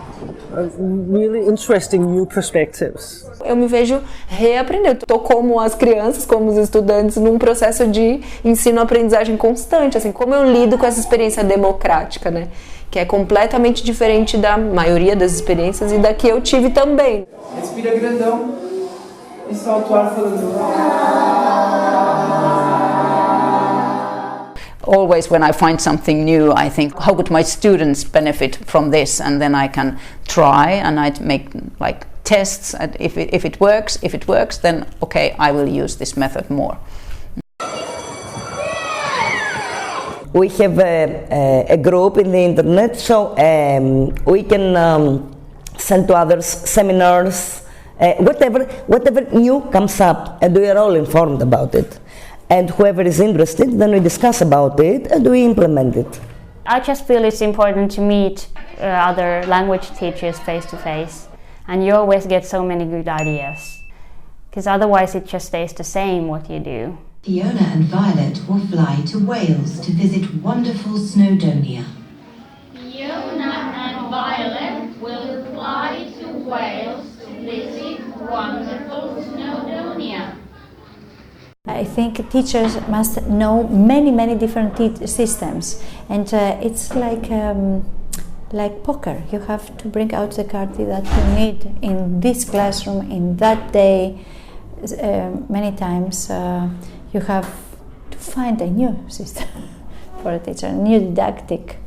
really interesting new perspectives.
Eu me vejo reaprendendo. Estou como as crianças, como os estudantes, num processo de ensino-aprendizagem constante. Assim, como eu lido com essa experiência democrática, né? Que é completamente diferente da maioria das experiências e da que eu tive também.
Respira grandão e solta o ar falando.
Always when I find something new, I think, how could my students benefit from this? And then I can try and I'd make like tests. And if it works, then okay, I will use this method more.
We have a group in the internet, so we can send to others seminars, whatever new comes up, and we are all informed about it. And whoever is interested, then we discuss about it and we implement it.
I just feel it's important to meet other language teachers face to face, and you always get so many good ideas, because otherwise it just stays the same what you do.
Fiona and Violet will fly to Wales to visit wonderful Snowdonia.
Fiona and Violet will fly to Wales to visit wonderful Snowdonia.
I think teachers must know many different systems, and it's like poker. You have to bring out the card that you need in this classroom, in that day. Many times you have to find a new system for a teacher, a new didactic.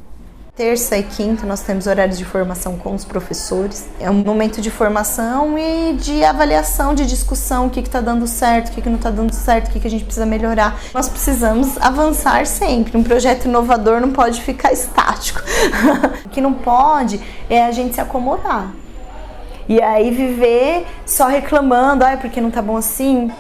Terça e quinta nós temos horários de formação com os professores. É um momento de formação e de avaliação, de discussão, o que está dando certo, o que não está dando certo, o que a gente precisa melhorar. Nós precisamos avançar sempre. Um projeto inovador não pode ficar estático. O que não pode é a gente se acomodar. E aí viver só reclamando, porque não está bom assim.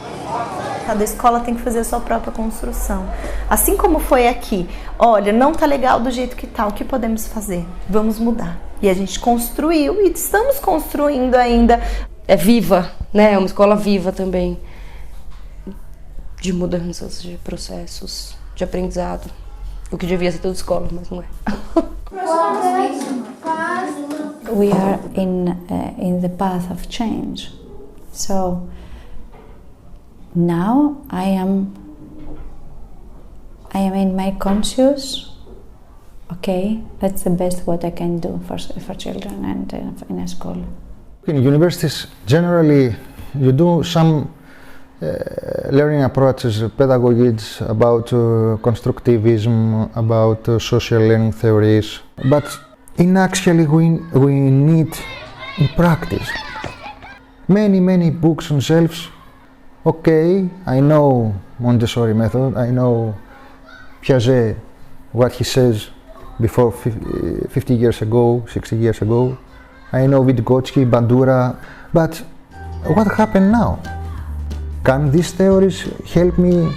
Cada escola tem que fazer a sua própria construção. Assim como foi aqui, olha, não tá legal do jeito que tá, o que podemos fazer? Vamos mudar. E a gente construiu e estamos construindo ainda.
É viva, né? É uma escola viva também, de mudanças, de processos, de aprendizado. O que devia ser toda escola, mas não é.
We are in the path of change. So now I am in my conscious. Okay, that's the best what I can do for children and in a school.
In universities, generally, you do some learning approaches, pedagogies about constructivism, about social learning theories, but actually we need in practice many books on shelves. Okay, I know Montessori method, I know Piaget, what he says before 50 years ago, 60 years ago. I know Vygotsky, Bandura, but what happened now? Can these theories help me?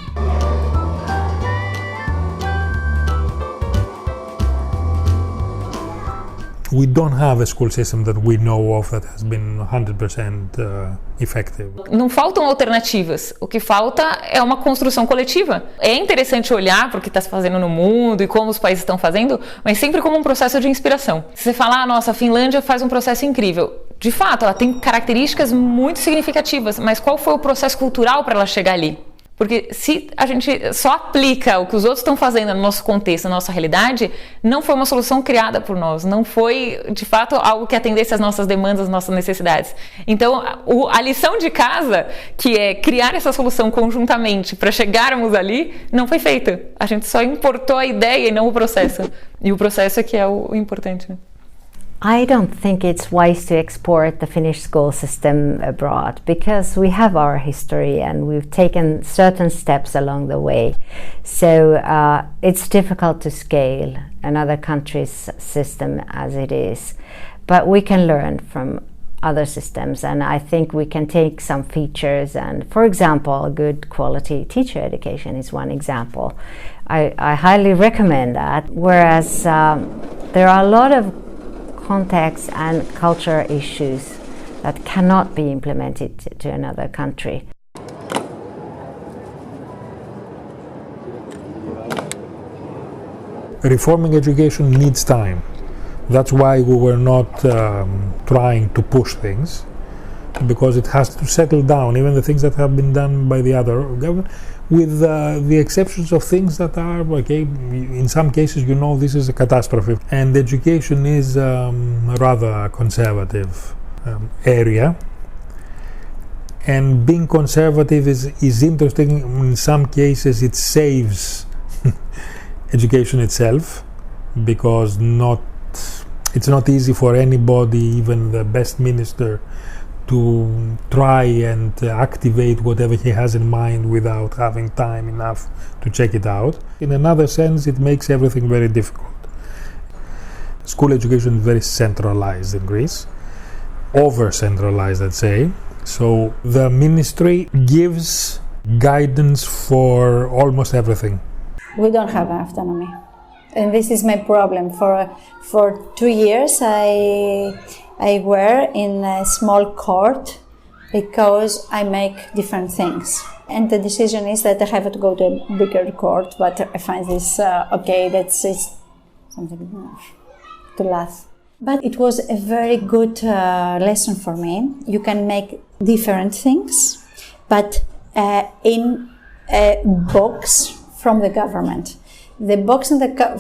We don't have a school system that we know of that has been 100% effective.
Não faltam alternativas. O que falta é uma construção coletiva. É interessante olhar para o que está se fazendo no mundo e como os países estão fazendo, mas sempre como um processo de inspiração. Se você falar, nossa, a Finlândia faz um processo incrível. De fato, ela tem características muito significativas, mas qual foi o processo cultural para ela chegar ali? Porque se a gente só aplica o que os outros estão fazendo no nosso contexto, na nossa realidade, não foi uma solução criada por nós, não foi, de fato, algo que atendesse às nossas demandas, às nossas necessidades. Então, a lição de casa, que é criar essa solução conjuntamente para chegarmos ali, não foi feita. A gente só importou a ideia e não o processo. E o processo é que é o importante.
I don't think it's wise to export the Finnish school system abroad because we have our history and we've taken certain steps along the way. So it's difficult to scale another country's system as it is. But we can learn from other systems, and I think we can take some features, and for example, good quality teacher education is one example. I highly recommend that, whereas there are a lot of context and culture issues that cannot be implemented to another country.
Reforming education needs time. That's why we were not trying to push things, because it has to settle down, even the things that have been done by the other government, with the exceptions of things that are, okay, in some cases, you know, this is a catastrophe. And education is a rather conservative area. And being conservative is interesting. In some cases, it saves education itself, because it's not easy for anybody, even the best minister, to try and activate whatever he has in mind without having time enough to check it out. In another sense, it makes everything very difficult. School education is very centralized in Greece, over-centralized, I'd say. So the ministry gives guidance for almost everything.
We don't have autonomy. And this is my problem. For 2 years, I were in a small court because I make different things. And the decision is that I have to go to a bigger court, but I find this okay, that's something to laugh. But it was a very good lesson for me. You can make different things, but in a box from the government. The box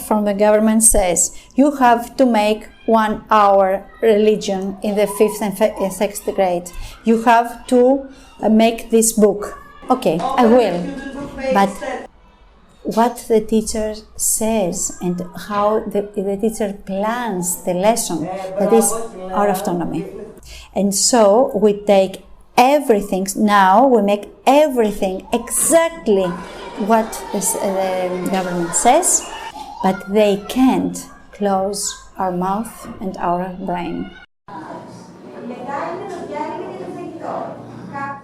from the government says you have to make 1 hour religion in the 5th and 6th grade. You have to make this book. Okay, I will. But what the teacher says and how the teacher plans the lesson, that is our autonomy. And so we take everything, now we make everything exactly what the government says, but they can't close our mouth and our brain.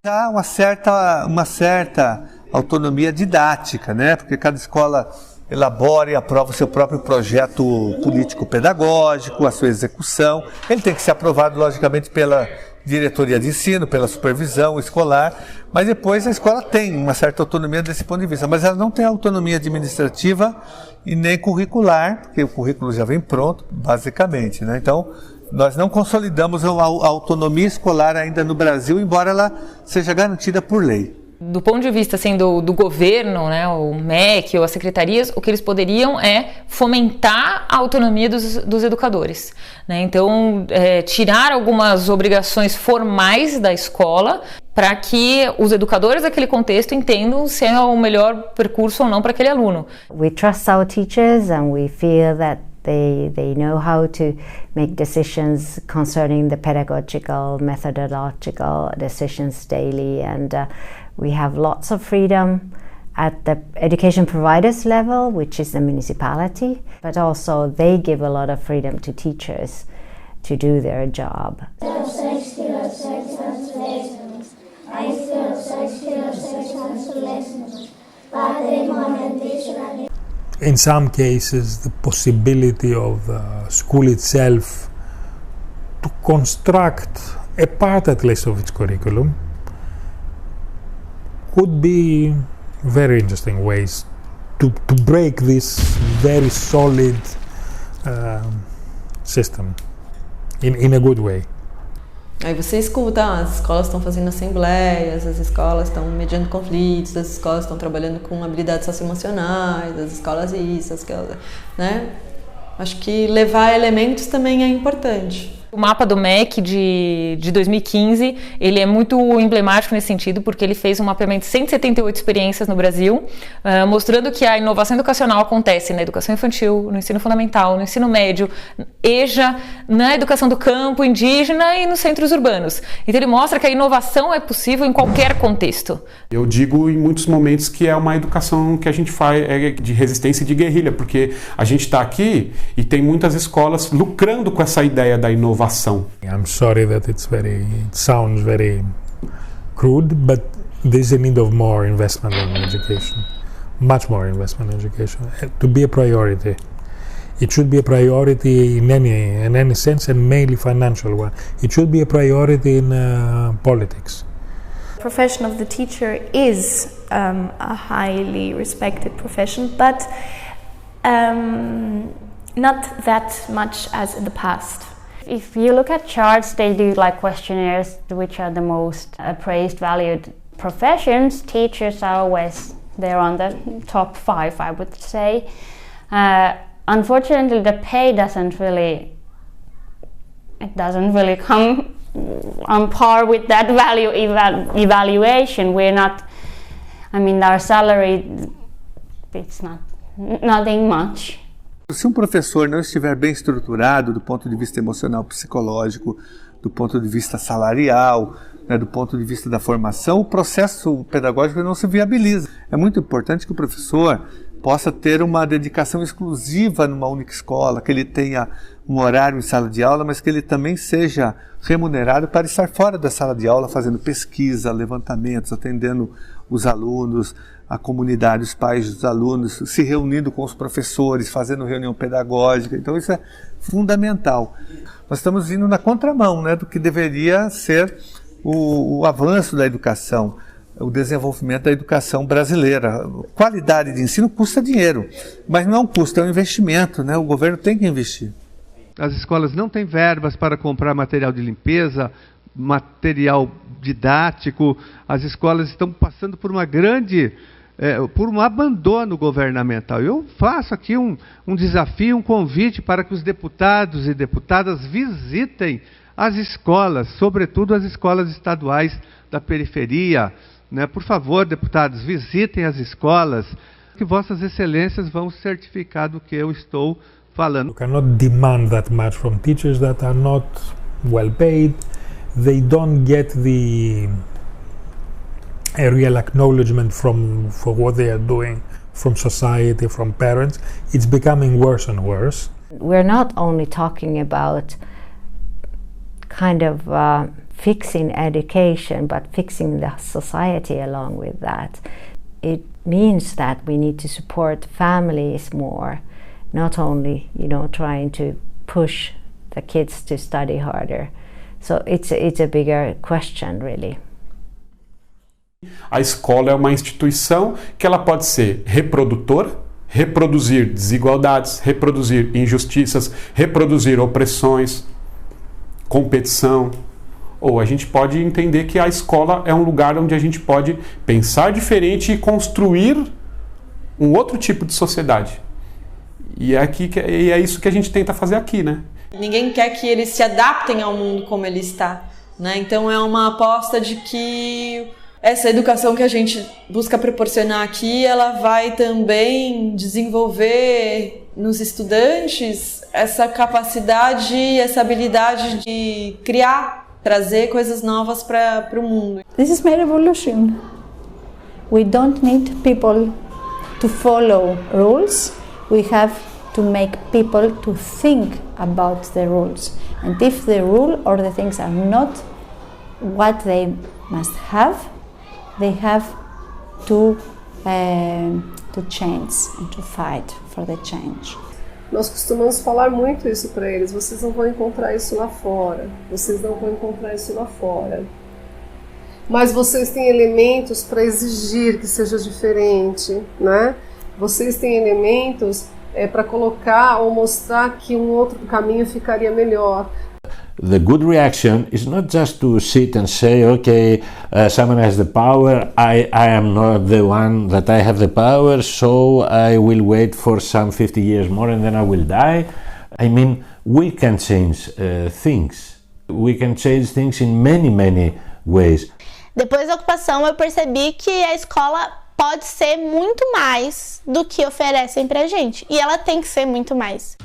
Há uma certa autonomia didática, né? Porque cada escola elabora e aprova o seu próprio projeto político-pedagógico, a sua execução. Ele tem que ser aprovado, logicamente, pela diretoria de ensino, pela supervisão escolar, mas depois a escola tem uma certa autonomia desse ponto de vista, mas ela não tem autonomia administrativa e nem curricular, porque o currículo já vem pronto, basicamente, né? Então, nós não consolidamos a autonomia escolar ainda no Brasil, embora ela seja garantida por lei.
Do ponto de vista assim, do governo, né, o MEC ou as secretarias, o que eles poderiam é fomentar a autonomia dos educadores, né? Então, tirar algumas obrigações formais da escola para que os educadores daquele contexto entendam se é o melhor percurso ou não para aquele aluno.
We trust our teachers and we feel that they know how to make decisions concerning the pedagogical, methodological decisions daily, and we have lots of freedom, at the education providers level, which is the municipality, but also they give a lot of freedom to teachers to do their job.
In some cases, the possibility of the school itself to construct a part at least of its curriculum could be very interesting ways to break this very solid system in a good way.
Aí você escuta, as escolas estão fazendo assembleias, as escolas estão mediando conflitos, as escolas estão trabalhando com habilidades socioemocionais, as escolas isso, as escolas, né? Acho que levar elementos também é importante.
O mapa do MEC de 2015, ele é muito emblemático nesse sentido, porque ele fez um mapeamento de 178 experiências no Brasil, mostrando que a inovação educacional acontece na educação infantil, no ensino fundamental, no ensino médio, EJA, na educação do campo, indígena e nos centros urbanos. Então ele mostra que a inovação é possível em qualquer contexto.
Eu digo em muitos momentos que é uma educação que a gente faz de resistência e de guerrilha, porque a gente está aqui e tem muitas escolas lucrando com essa ideia da inovação.
I'm sorry that it sounds very crude, but there's a need of more investment in education, much more investment in education, to be a priority. It should be a priority in any sense, and mainly financial one. It should be a priority in politics.
The profession of the teacher is a highly respected profession, but not that much as in the past.
If you look at charts, they do like questionnaires, which are the most appraised, valued professions. Teachers are always there on the top 5, I would say. Unfortunately, the pay doesn't really come on par with that value evaluation. We're not, I mean, our salary, it's nothing much.
Se um professor não estiver bem estruturado do ponto de vista emocional, psicológico, do ponto de vista salarial, né, do ponto de vista da formação, o processo pedagógico não se viabiliza. É muito importante que o professor possa ter uma dedicação exclusiva numa única escola, que ele tenha um horário em sala de aula, mas que ele também seja remunerado para estar fora da sala de aula, fazendo pesquisa, levantamentos, atendendo os alunos, a comunidade, os pais dos alunos, se reunindo com os professores, fazendo reunião pedagógica. Então isso é fundamental. Nós estamos indo na contramão, né, do que deveria ser o avanço da educação, o desenvolvimento da educação brasileira. Qualidade de ensino custa dinheiro, mas não custa, é um investimento, né? O governo tem que investir.
As escolas não têm verbas para comprar material de limpeza, material didático. As escolas estão passando por por um abandono governamental. Eu faço aqui um desafio, um convite para que os deputados e deputadas visitem as escolas, sobretudo as escolas estaduais da periferia. Né? Por favor, deputados, visitem as escolas, que vossas excelências vão certificar do que eu estou falando.
You cannot demand that much from teachers that are not well paid. They don't get a real acknowledgement for what they are doing from society, from parents. It's becoming worse and worse.
We're not only talking about kind of fixing education, but fixing the society along with that. It means that we need to support families more, not only, trying to push the kids to study harder. So it's a bigger question, really.
A escola é uma instituição que ela pode ser reprodutora, reproduzir desigualdades, reproduzir injustiças, reproduzir opressões, competição. Ou a gente pode entender que a escola é um lugar onde a gente pode pensar diferente e construir um outro tipo de sociedade. E é isso que a gente tenta fazer aqui, né?
Ninguém quer que eles se adaptem ao mundo como ele está, né? Então é uma aposta de que essa educação que a gente busca proporcionar aqui, ela vai também desenvolver nos estudantes essa capacidade, essa habilidade de criar, trazer coisas novas para o mundo.
This is my revolution.
We don't need people to follow rules. We have to make people to think about the rules. And if the rule or the things are not what they must have, they have to change and to fight for the change.
Nós costumamos falar muito isso para eles. Vocês não vão encontrar isso lá fora. Vocês não vão encontrar isso lá fora. Mas vocês têm elementos para exigir que seja diferente, né? Vocês têm elementos para colocar ou mostrar que um outro caminho ficaria melhor.
The good reaction is not just to sit and say, okay, someone has the power, I am not the one that I have the power, so I will wait for some 50 years more and then I will die. I mean, we can change things. We can change things in many, many ways.
Depois da ocupação, eu percebi que a escola pode ser muito mais do que oferecem pra gente. E ela tem que ser muito mais.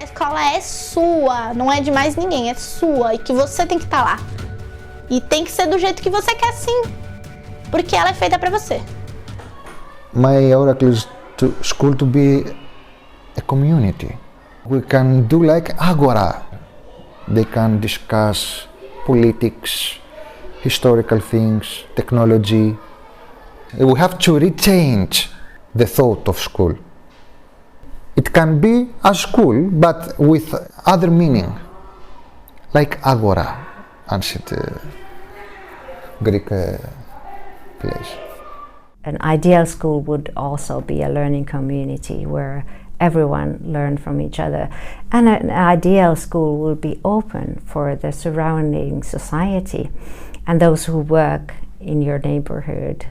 A escola é sua, não é de mais ninguém, é sua. E que você tem que estar lá. E tem que ser do jeito que você quer, sim. Porque ela é feita pra você.
My oracle is to school to be a community. We can do like Agora. They can discuss politics, historical things, technology. We have to rechange the thought of school. It can be a school, but with other meaning, like Agora, ancient Greek place.
An ideal school would also be a learning community where everyone learned from each other. And an ideal school will be open for the surrounding society and those who work in your neighborhood,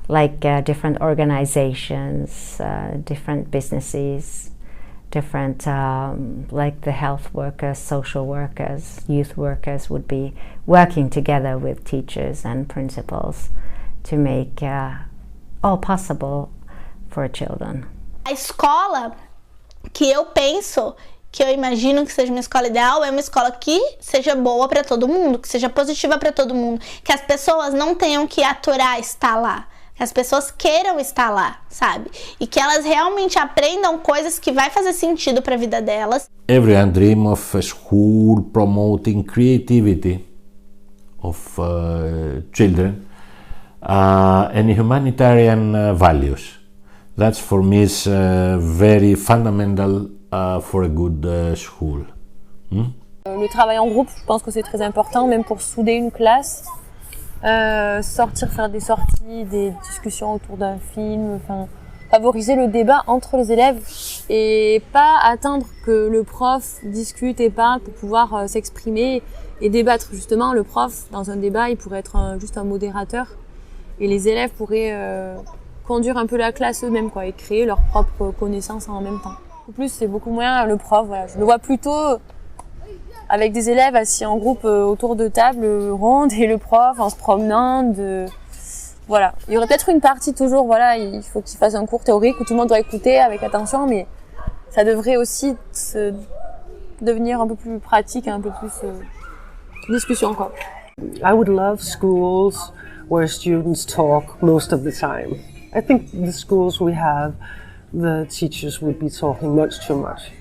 like different organizations, different businesses, different, like the health workers, social workers, youth workers would be working together with teachers and principals to make all possible for children.
A escola que eu penso, que eu imagino que seja uma escola ideal, é uma escola que seja boa para todo mundo, que seja positiva para todo mundo, que as pessoas não tenham que aturar estar lá, que as pessoas queiram estar lá, sabe? E que elas realmente aprendam coisas que vai fazer sentido para a vida delas.
Everyone dreams of a school promoting creativity of children. And humanitarian values. That's for me is very fundamental for a good school.
Le travail en groupe, je pense que c'est très important, même pour souder une classe. Sortir, faire des sorties, des discussions autour d'un film, enfin, favoriser le débat entre les élèves et pas attendre que le prof discute et parle pour pouvoir s'exprimer et débattre. Justement, le prof, dans un débat, il pourrait être juste un modérateur. Et les élèves pourraient conduire un peu la classe eux-mêmes, quoi, et créer leurs propres connaissances en même temps. En plus, c'est beaucoup moins le prof. Voilà. Je le vois plutôt avec des élèves assis en groupe autour de tables rondes et le prof en se promenant. Voilà. Il y aurait peut-être une partie toujours, voilà, il faut qu'il fasse un cours théorique où tout le monde doit écouter avec attention, mais ça devrait aussi devenir un peu plus pratique, un peu plus discussion, quoi.
I would love schools where students talk most of the time. I think the schools we have, the teachers would be talking much too much.